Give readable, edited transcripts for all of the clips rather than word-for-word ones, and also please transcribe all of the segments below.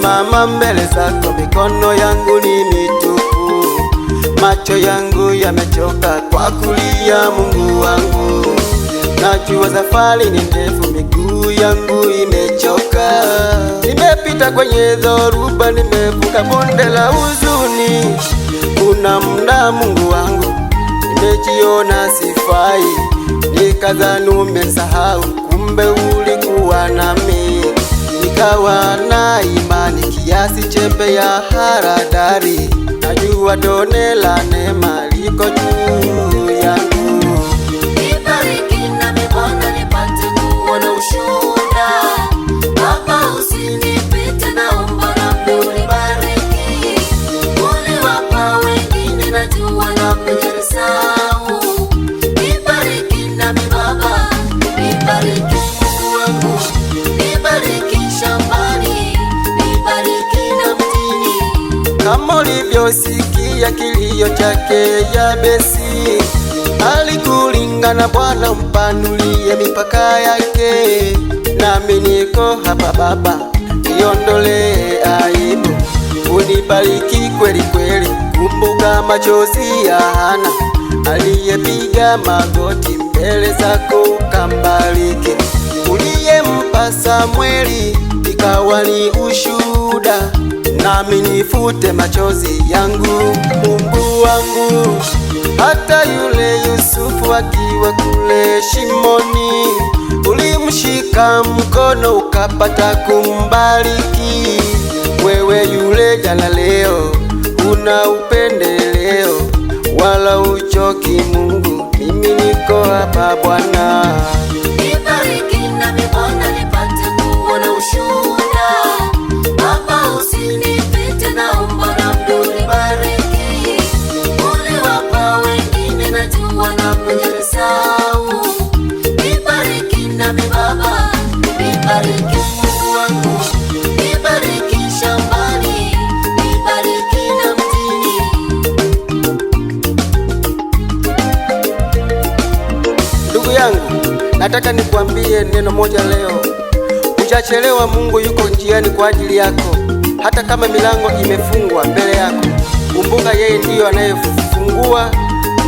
nimesimama mbele zako, mikono yangu ni mitupu, macho yangu yamechoka kwa kulia Mungu wangu. Najua safari ni ndefu, miguu yangu imechoka. Nimepita kwenye dhoruba, nimevuka bonde la huzuni. Kuna muda Mungu wangu nimejiona sifai, nikadhani umesahau, kumbe ulikuwa nami. Nikawa na imani kiasi chembe ya haradali, najua tone la neema liko juu yangu. Nibariki nami Bwana nipate kuona ushuhuda. Baba usinipite, naomba nami unibariki. Uliwapa wengine, najua nami nilisahau. Nibariki nami Baba, nibariki Mungu wangu. Nibariki shambani, nibariki na mtini. Kama ulivyosikia kilio chake Yabesi, alikulingana Bwana mpanulie mipaka yake. Nami niko hapa Baba, niondolee aibu, unibariki kweli kweli. Kumbuka machozi ya Hana, aliyepiga magoti mbele zako ukambariki. Uliyempa Samweli ikawa ni ushuhuda, nami nifute machozi yangu Mungu wangu. Hata yule Yusufu akiwa kule shimoni, ulimshika mkono ukapata kumbariki. Wewe yule jana leo, una upendeleo wala uchoki Mungu, mimi niko hapa Bwana. Nibariki nami Bwana nipate kuona ushuhuda. Baba usinipite, naomba nami unibariki. Uliwapa wengine, najua nami nilisahau. Nibariki nami Baba, nibariki Mungu wangu. Nibariki shambani, nibariki na mtini. Ndugu yangu, nataka nikuambie neno moja leo. Hujachelewa, Mungu yuko njiani kwa ajili yako. Hata kama milango imefungwa mbele yako, kumbuka yeye ndiyo anayefungua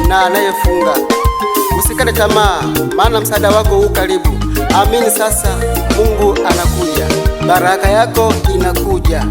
na anayefunga. Usikate tamaa, maana msaada wako u karibu. Amini sasa, Mungu anakuja, baraka yako inakuja.